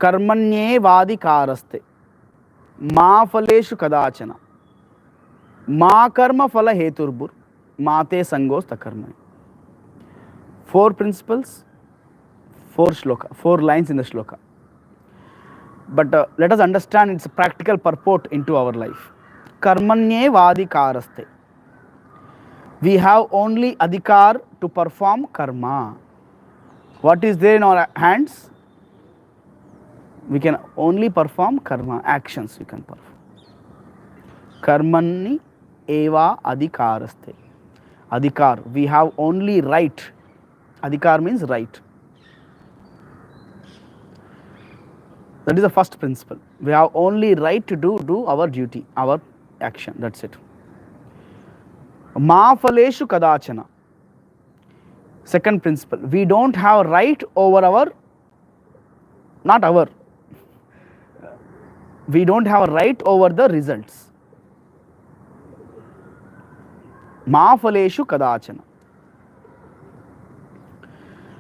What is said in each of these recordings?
कर्मण्येवाधिकारस्ते मा फलेषु कदाचन मा कर्म फल हेतुर्भुर माते संगोस्त कर्मणि. Four principles, four lines in the shloka. But let us understand its practical purport into our life. Karmanyevadikaraste. We have only adhikar to perform karma. What is there in our hands? We can only perform karma, actions we can perform. Karmani eva adhikaraste. Adhikar, we have only right. Adhikar means right. That is the first principle. We have only right to do our duty, our action. That's it. Ma phaleshu kadachana. Second principle. We don't have right over our, not our. We don't have a right over the results. Ma phaleshu kadachana.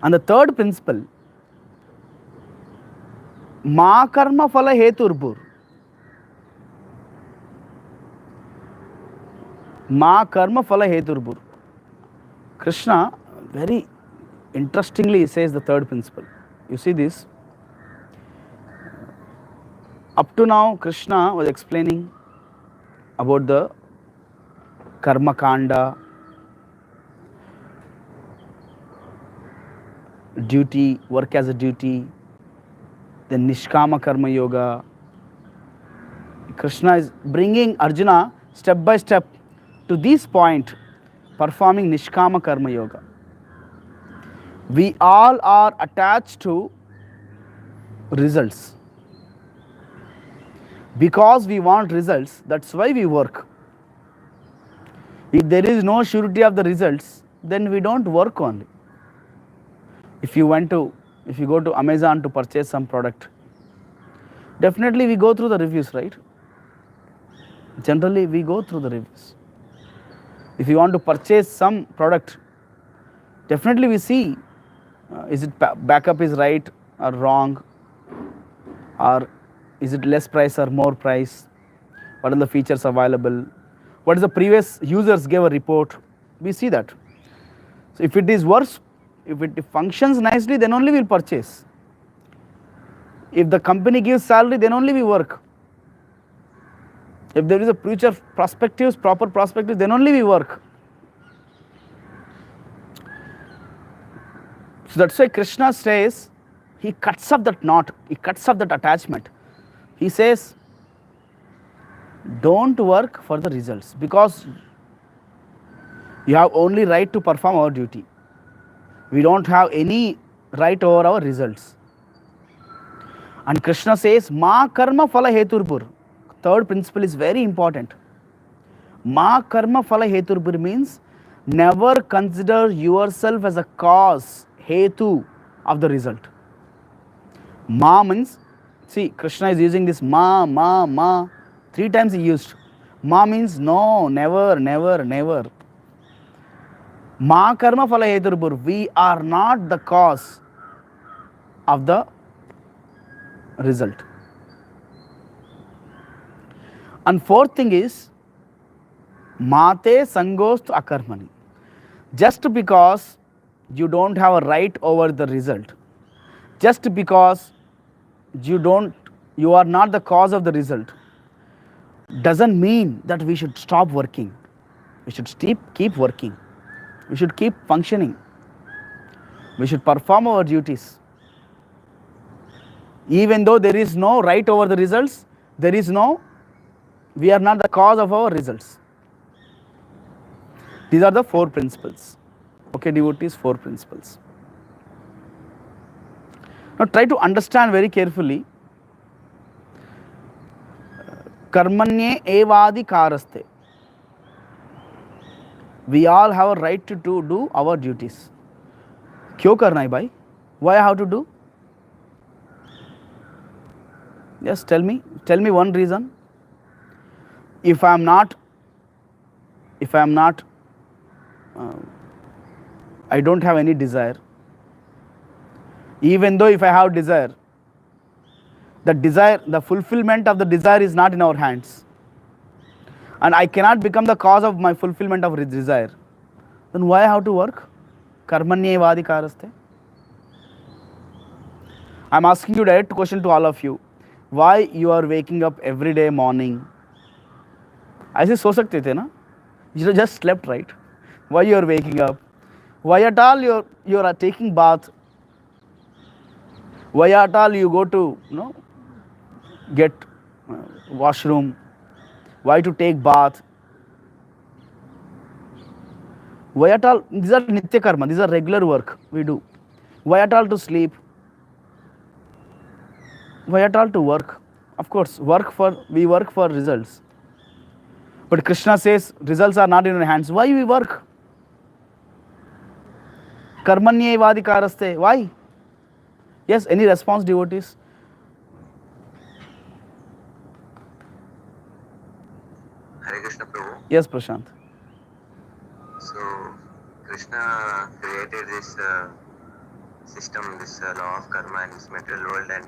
And the third principle. Ma karma phala heturbhur. Ma karma phala heturbhur. Krishna very interestingly says the third principle. You see this? Up to now, Krishna was explaining about the karma kanda, duty, work as a duty, the nishkama karma yoga. Krishna is bringing Arjuna step by step to this point, performing nishkama karma yoga. We all are attached to results. Because we want results, that's why we work. If there is no surety of the results, then we don't work only. If you go to Amazon to purchase some product, definitely we go through the reviews, right? Generally we go through the reviews. If you want to purchase some product, definitely we see is it backup is right or wrong, or is it less price or more price, what are the features available, what is the previous users gave a report. We see that. So if it is worse, if it functions nicely, then only we will purchase. If the company gives salary, then only we work. If there is a future perspectives, proper perspectives, then only we work. So that's why Krishna says, he cuts off that knot, he cuts off that attachment. He says, don't work for the results, because you have only right to perform our duty. We don't have any right over our results. And Krishna says, ma karma phala heturbhur. Third principle is very important. Ma karma phala heturbhur means never consider yourself as a cause, hetu of the result. Ma means, see, Krishna is using this ma. 3 times he used. Ma means no, never, never, never. Ma karma phala heturbhur. We are not the cause of the result. And fourth thing is, mate sangostu akarmani. Just because you don't have a right over the result, just because you are not the cause of the result, doesn't mean that we should stop working. We should keep working. We should keep functioning. We should perform our duties. Even though there is no right over the results, we are not the cause of our results. These are the 4 principles. Okay, devotees, 4 principles. Now try to understand very carefully. Karmanye evadi karaste. We all have a right to do our duties. Kyo karna hai bhai? Why I have to do? Yes, tell me one reason. If I am not, I don't have any desire. Even though if I have desire, The desire, the fulfillment of the desire is not in our hands. And I cannot become the cause of my fulfillment of desire. Then why I have to work? Karmanyevadi karaste. I'm asking you direct question to all of you. Why you are waking up every day morning? ऐसे सो सकते थे ना? You just slept, right? Why you are waking up? Why at all you are taking bath? Why at all you go to get washroom? Why to take bath? Why at all? These are nitya karma. These are regular work we do. Why at all to sleep? Why at all to work? Of course, we work for results. But Krishna says results are not in your hands. Why we work? Karmanyevadi karaste. Why? Yes, any response, devotees? Hare Krishna Prabhu. Yes, Prashant. So, Krishna created this system, this law of karma in this material world, and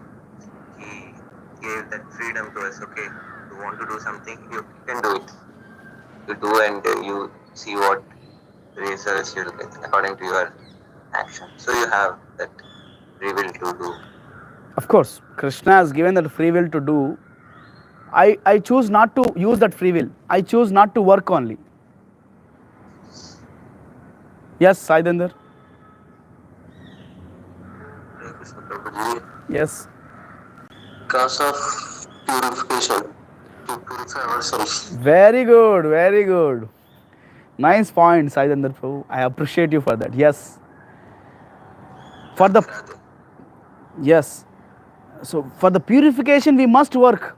he gave that freedom to us. Okay, you want to do something, you can do it. You do, and you see what results you will get according to your action. So you have that free will to do. Of course, Krishna has given that free will to do. I choose not to use that free will. I choose not to work only. Yes, Saidendra. Hare Krishna Prabhuji. Yes. Because of purification, to purify ourselves. Very good, very good. Nice point, Saidendra Prabhu. I appreciate you for that. Yes. For the yes. So for the purification we must work.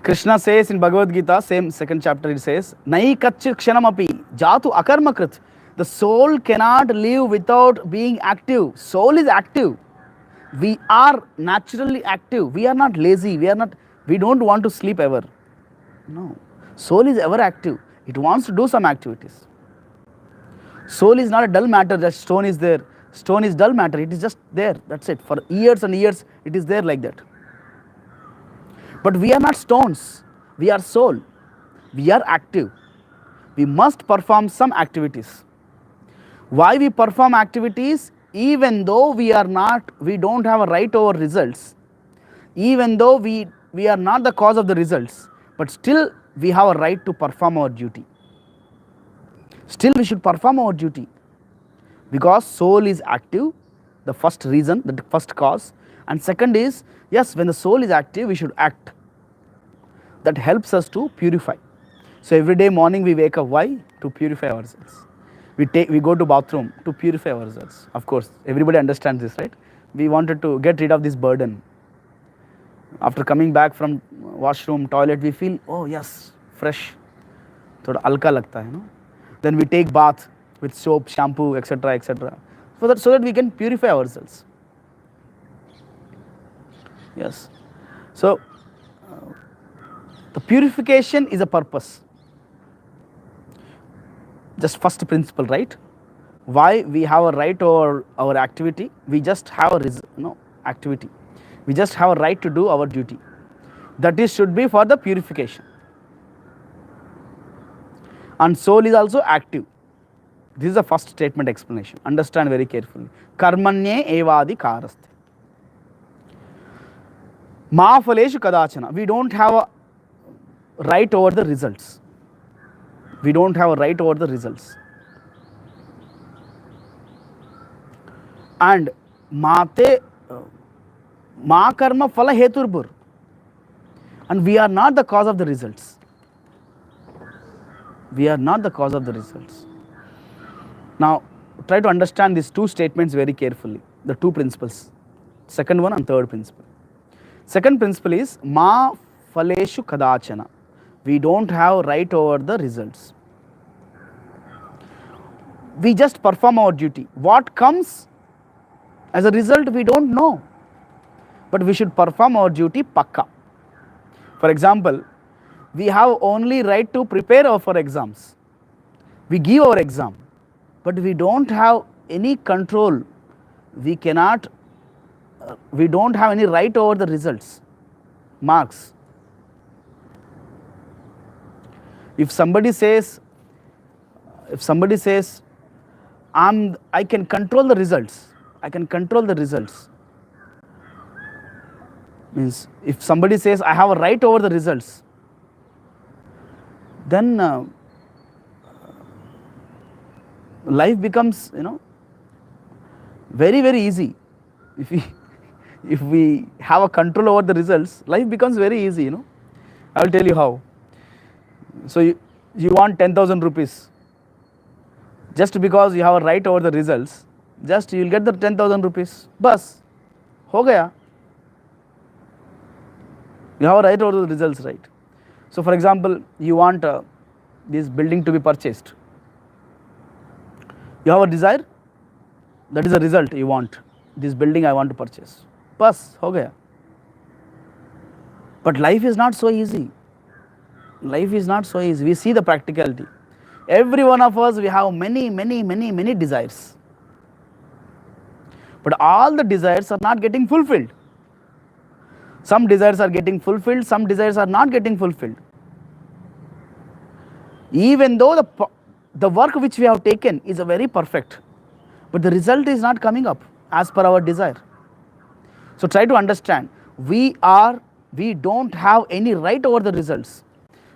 Krishna says in Bhagavad Gita, same second chapter, it says, Nai kachir kshanamapi jatu akarmakrit. The soul cannot live without being active. Soul is active. We are naturally active. We are not lazy. We don't want to sleep ever. No. Soul is ever active. It wants to do some activities. Soul is not a dull matter, just stone is there. Stone is dull matter. It is just there. That's it. For years and years, it is there like that. But we are not stones. We are soul. We are active. We must perform some activities. Why we perform activities? Even though we don't have a right over results. Even though we are not the cause of the results. But still we have a right to perform our duty. Still we should perform our duty. Because soul is active, the first reason, the first cause. And second is, yes, when the soul is active, we should act. That helps us to purify. So every day morning we wake up. Why? To purify ourselves. We go to bathroom to purify ourselves. Of course, everybody understands this, right? We wanted to get rid of this burden. After coming back from washroom, toilet, we feel, oh yes, fresh. Thoda alka lagta hai, no? Then we take bath with soap, shampoo, etc., etc. So that we can purify ourselves. Yes. So the purification is a purpose. Just first principle, right? Why we have a right over our activity? We just have activity. We just have a right to do our duty. That is should be for the purification. And soul is also active. This is the first statement explanation. Understand very carefully. Karmanye evadi karaste. Ma phaleshu kadachana. We don't have a right over the results. We don't have a right over the results. And ma karma phala heturbur. And we are not the cause of the results. We are not the cause of the results. Now, try to understand these two statements very carefully. The two principles. Second one and third principle. Second principle is ma phaleshu kadachana. We don't have right over the results. We just perform our duty. What comes as a result, we don't know. But we should perform our duty pakka. For example, we have only right to prepare for exams. We give our exam, but we don't have any control. We cannot we don't have any right over the results, marks. If somebody says, I can control the results, I can control the results, means if somebody says I have a right over the results, then life becomes, very, very easy. If we if we have a control over the results, life becomes very easy. I will tell you how. So you want 10,000 rupees, just because you have a right over the results, just you will get the 10,000 rupees. Bas, ho gaya. You have a right over the results, right? So for example, you want this building to be purchased. You have a desire, that is a result you want. This building I want to purchase. Bas, ho gaya. But life is not so easy. Life is not so easy. We see the practicality. Every one of us, we have many, many, many, many desires. But all the desires are not getting fulfilled. Some desires are getting fulfilled, some desires are not getting fulfilled. Even though the work which we have taken is a very perfect, but the result is not coming up as per our desire. So try to understand, we don't have any right over the results.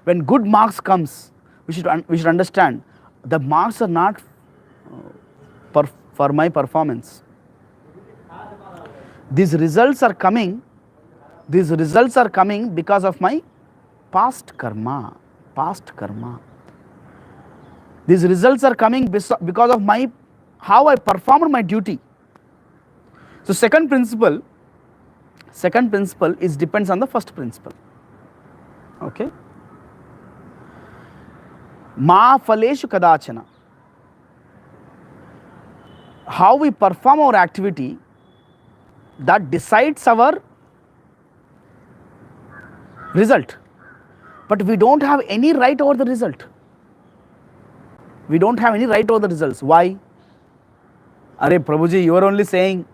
When good marks comes, we should understand the marks are not for my performance. These results are coming because of my past karma. These results are coming because of how I performed my duty. So second principle is depends on the first principle. Okay. Ma phaleshu kadachana. How we perform our activity, that decides our result. But we don't have any right over the result. We don't have any right over the results. Why? Are Prabhuji, you are only saying,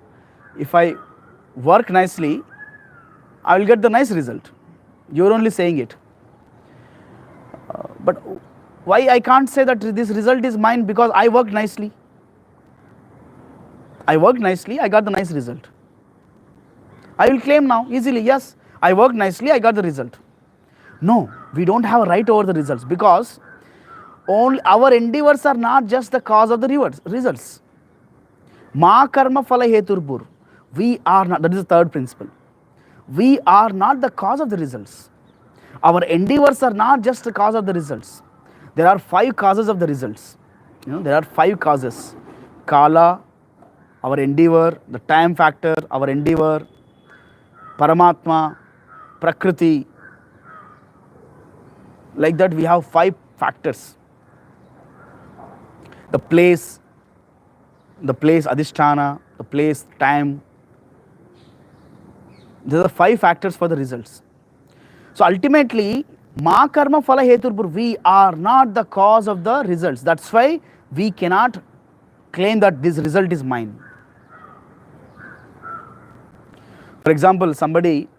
if I work nicely, I will get the nice result. You are only saying it. But why I can't say that this result is mine? Because I worked nicely. I worked nicely, I got the nice result. I will claim now easily, yes, I worked nicely, I got the result. No, we don't have a right over the results, because only our endeavors are not just the cause of the results. Ma karma phala heturbur. We are not, that is the third principle. We are not the cause of the results. Our endeavors are not just the cause of the results. There are 5 causes of the results. There are 5 causes. Kala, our endeavor, the time factor, our endeavor, Paramatma, Prakriti. Like that, we have 5 factors. The place, Adhisthana, the place, time. These are 5 factors for the results. So ultimately, Ma karma phala heturbur, we are not the cause of the results. That's why we cannot claim that this result is mine. For example, somebody,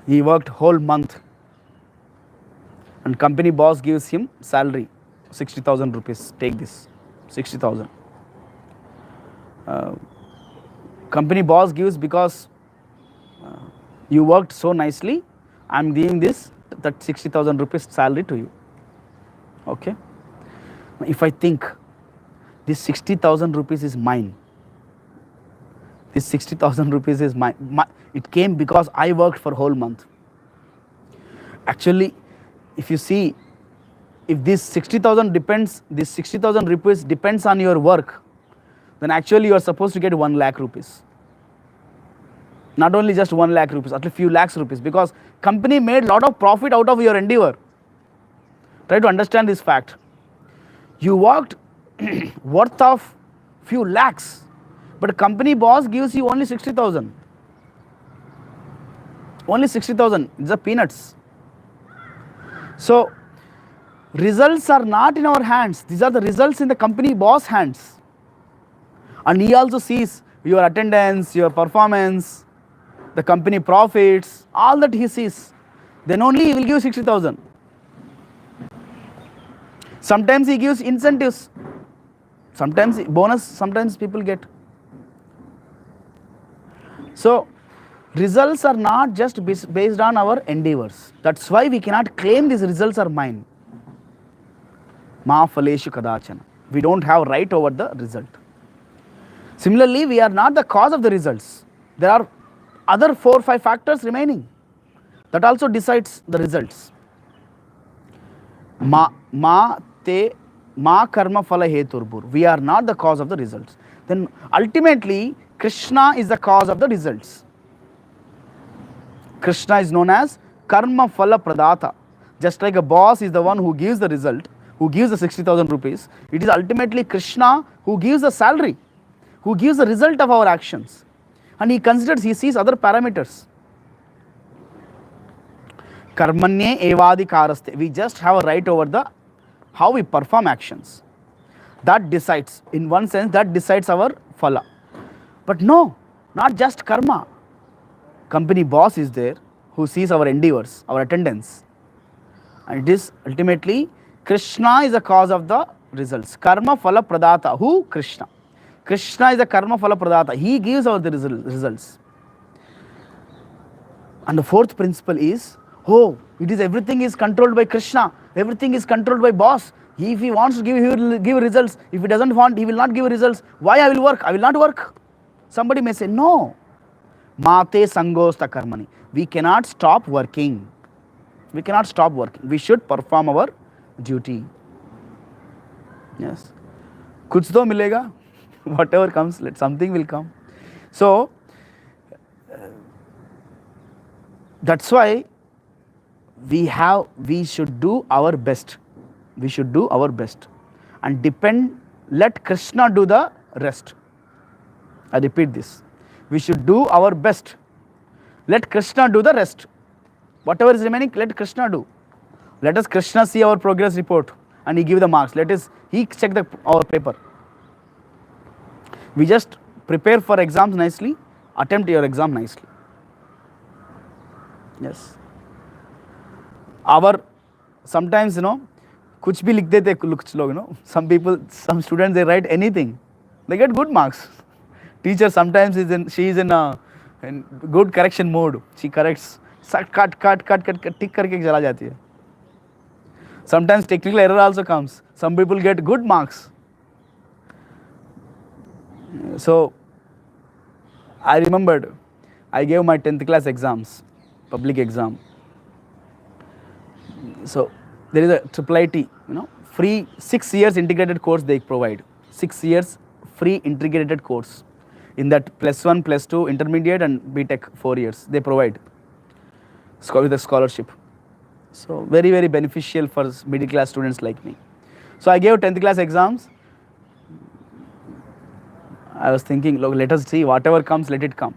he worked whole month and company boss gives him salary 60,000 rupees. Take this 60,000. Company boss gives because you worked so nicely, I am giving that 60,000 rupees salary to you. Okay. If I think this 60,000 rupees is mine, this 60,000 rupees is mine, it came because I worked for whole month. Actually, if you see, if this 60,000 rupees depends on your work, then actually you are supposed to get 1 lakh rupees. Not only just 1 lakh rupees, at least few lakhs rupees, because company made lot of profit out of your endeavor. Try to understand this fact. You worked worth of few lakhs, but company boss gives you only 60,000. Only 60,000. It's a peanuts. So results are not in our hands. These are the results in the company boss hands. And he also sees your attendance, your performance, the company profits, all that he sees. Then only he will give 60,000. Sometimes he gives incentives, sometimes bonus, sometimes people get. So results are not just based on our endeavors. That's why we cannot claim these results are mine. Ma phaleshu kadachana. We don't have right over the result. Similarly, we are not the cause of the results. There are other 4 or 5 factors remaining that also decides the results. Ma karma phala heturbur. We are not the cause of the results. Then ultimately, Krishna is the cause of the results. Krishna is known as karma phala pradata. Just like a boss is the one who gives the result, who gives the 60,000 rupees, it is ultimately Krishna who gives the salary, who gives the result of our actions. And he sees other parameters. Karmanye evadi karaste. We just have a right over the how we perform actions. That decides, in one sense, that decides our phala. But no, not just karma. Company boss is there who sees our endeavors, our attendance. And it is ultimately Krishna is the cause of the results. Karma phala pradata. Who? Krishna. Krishna is the karma phala pradata. He gives our the results. And the fourth principle is, oh, it is everything is controlled by Krishna. Everything is controlled by boss. If he wants to give, he will give results. If he doesn't want, he will not give results. Why I will work? I will not work. Somebody may say, no. Mate sangosta karmani. We cannot stop working. We cannot stop working. We should perform our duty. Yes. Kuch to milega. Whatever comes, something will come. So, that's why we should do our best. We should do our best. And let Krishna do the rest. I repeat this. We should do our best. Let Krishna do the rest. Whatever is remaining, let Krishna do. Let us Krishna see our progress report and he give the marks. He check our paper. We just prepare for exams nicely, attempt your exam nicely. Yes. Sometimes, kuch bhi likh dete kuch log, some students, they write anything. They get good marks. Teacher sometimes she is in good correction mode. She corrects. Cut, tick karke chala jati hai. Sometimes technical error also comes. Some people get good marks. So, I remembered, I gave my 10th class exams, public exam. So, there is a IIIT, free 6 years integrated course they provide. 6 years free integrated course. In that +1, +2, intermediate and BTech 4 years, they provide with a scholarship. So, very, very beneficial for middle class students like me. So, I gave 10th class exams. I was thinking, look, let us see, whatever comes, let it come.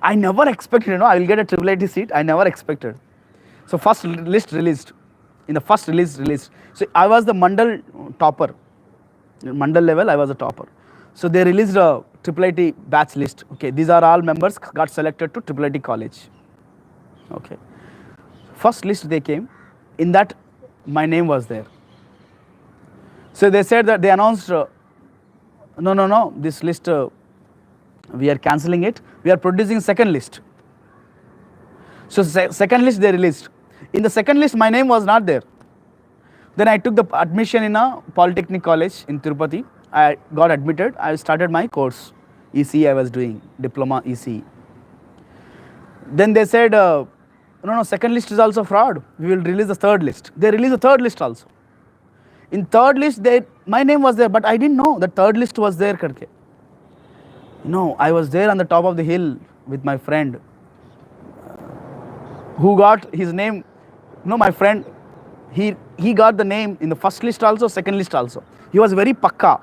I never expected, I will get a IIIT seat. I never expected. So, first list released. In the first released. So, I was the Mandal topper. Mandal level, I was a topper. So, they released a IIIT batch list. Okay, these are all members got selected to IIIT college. Okay. First list they came. In that, my name was there. So, they said that they announced, no, this list, we are cancelling it. We are producing second list. So, second list they released. In the second list, my name was not there. Then I took the admission in a polytechnic college in Tirupati. I got admitted. I started my course. ECE I was doing, diploma ECE. Then they said, no, second list is also fraud. We will release the third list. They released the third list also. In third list, my name was there, but I didn't know the third list was there. Karke. I was there on the top of the hill with my friend who got his name. My friend, he got the name in the first list also, second list also. He was very pakka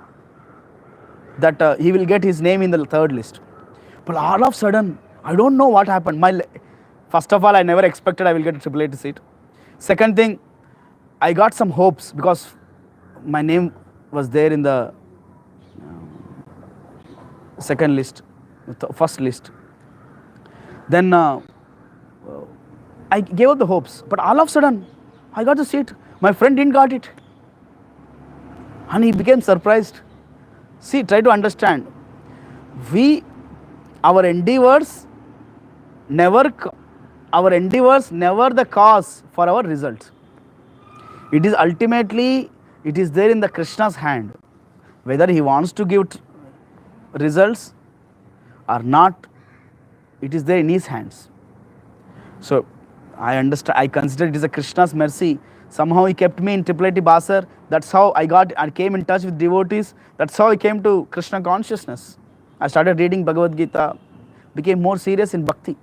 that he will get his name in the third list. But all of a sudden, I don't know what happened. First of all, I never expected I will get a IIIT seat. Second thing, I got some hopes because my name was there in the second list. the first list. Then I gave up the hopes, but all of a sudden, I got the seat. My friend didn't got it, and he became surprised. See, try to understand. We, our endeavors, never, our endeavors never the cause for our results. It is ultimately, it is there in the Krishna's hand, whether he wants to give results or not. It is there in his hands. So I understand, I consider it is a Krishna's mercy. Somehow he kept me in Triple Basar. That's how I came in touch with devotees. That's how I came to Krishna consciousness. I started reading Bhagavad Gita, became more serious in bhakti,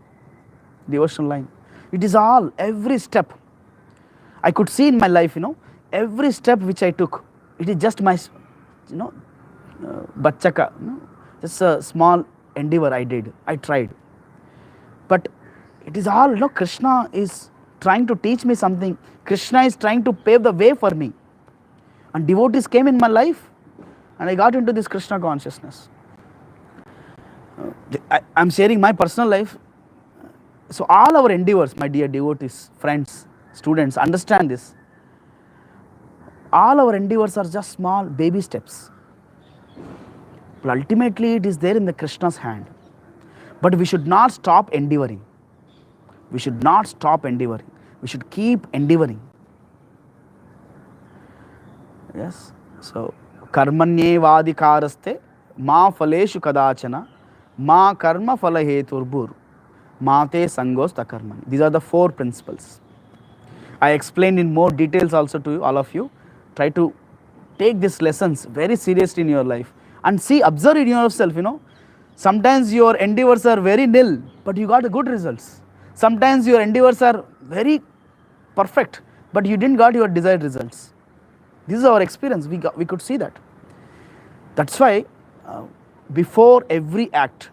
devotional line. It is all, every step. I could see in my life, every step which I took, it is just my, bachaka, just a small endeavor I did, I tried. But it is all, Krishna is trying to teach me something. Krishna is trying to pave the way for me. And devotees came in my life, and I got into this Krishna consciousness. I'm sharing my personal life. So all our endeavors, my dear devotees, friends, students, understand this. All our endeavors are just small baby steps. But ultimately it is there in the Krishna's hand. But we should not stop endeavoring. We should not stop endeavoring. We should keep endeavoring. Yes. So, karmanyevadikaraste ma phaleshu kadachana ma karma phala heturbur mate sangosta karmani. These are the 4 principles. I explained in more details also to you, all of you. Try to take these lessons very seriously in your life and see, observe in yourself, Sometimes your endeavors are very nil, but you got good results. Sometimes your endeavors are very perfect, but you didn't got your desired results. This is our experience. We could see that. That's why before every act,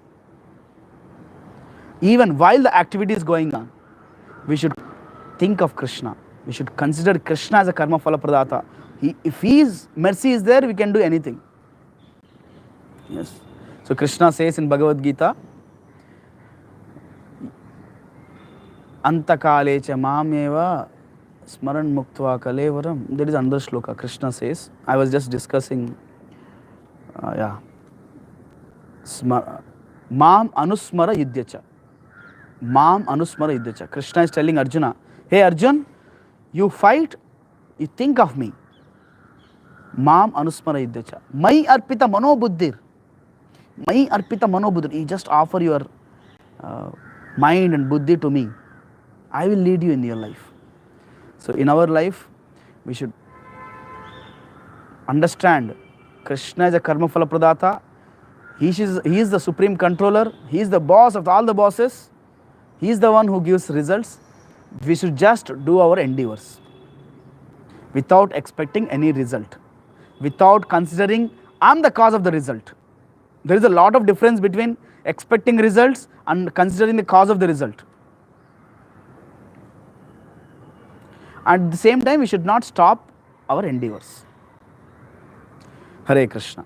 even while the activity is going on, we should think of Krishna. We should consider Krishna as a karma phala pradata. If his mercy is there, we can do anything. Yes. So Krishna says in Bhagavad Gita, Antakale cha mameva smaran muktva kalevaram. There is another shloka. Krishna says, I was just discussing, Mam anusmara yudhyacha. Mam anusmara yudhyacha. Krishna is telling Arjuna, hey Arjun, you fight, you think of me. Mam anusmara yudhyacha. Mai arpita manobuddhir. Mai arpita manobuddhir. You just offer your mind and buddhi to me. I will lead you in your life. So in our life, we should understand Krishna is a karma phala pradata. He is the supreme controller. He is the boss of all the bosses. He is the one who gives results. We should just do our endeavors without expecting any result, without considering I'm the cause of the result. There is a lot of difference between expecting results and considering the cause of the result. At the same time, we should not stop our endeavors. Hare Krishna.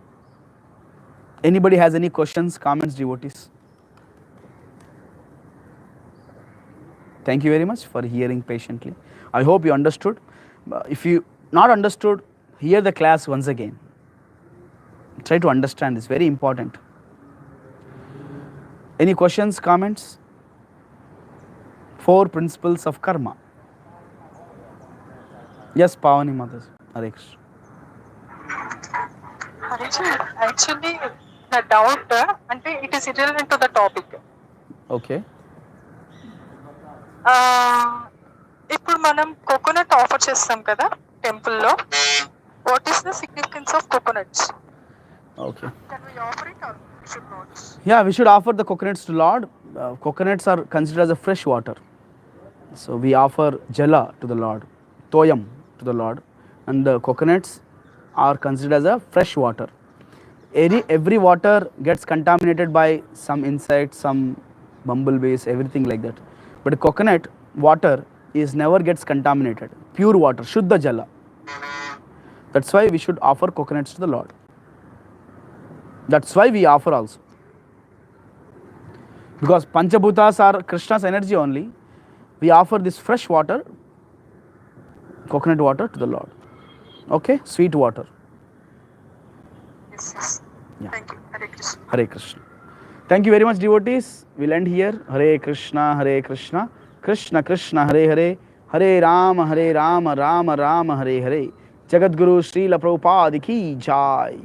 Anybody has any questions, comments, devotees? Thank you very much for hearing patiently. I hope you understood. If you not understood, hear the class once again. Try to understand this, very important. Any questions, comments? 4 principles of karma. Yes, Pavani Matas. Hare Krishna. Actually, the doubt, it is irrelevant to the topic. Okay. ఇప్పుడు మనం coconut offer చేస్తాం కదా టెంపుల్లో. What is the significance of coconuts? Okay. Can we offer it or should not? Yeah, we should offer the coconuts to Lord. Coconuts are considered as a fresh water. So we offer jala to the Lord, toyam to the Lord, and the coconuts are considered as a fresh water. Every water gets contaminated by some insects, some bumblebees, everything like that. But coconut water is never gets contaminated. Pure water, Shuddha Jala. That's why we should offer coconuts to the Lord. That's why we offer also. Because Panchabhutas are Krishna's energy only, we offer this fresh water, coconut water to the Lord. Okay, sweet water. Yes. Yeah. Thank you. Hare Krishna. Hare Krishna. Thank you very much, devotees. We'll end here. Hare Krishna, Hare Krishna, Krishna Krishna, Hare Hare, Hare Rama, Rama Rama, Hare Hare. Jagat Guru Srila Prabhupada ki jai.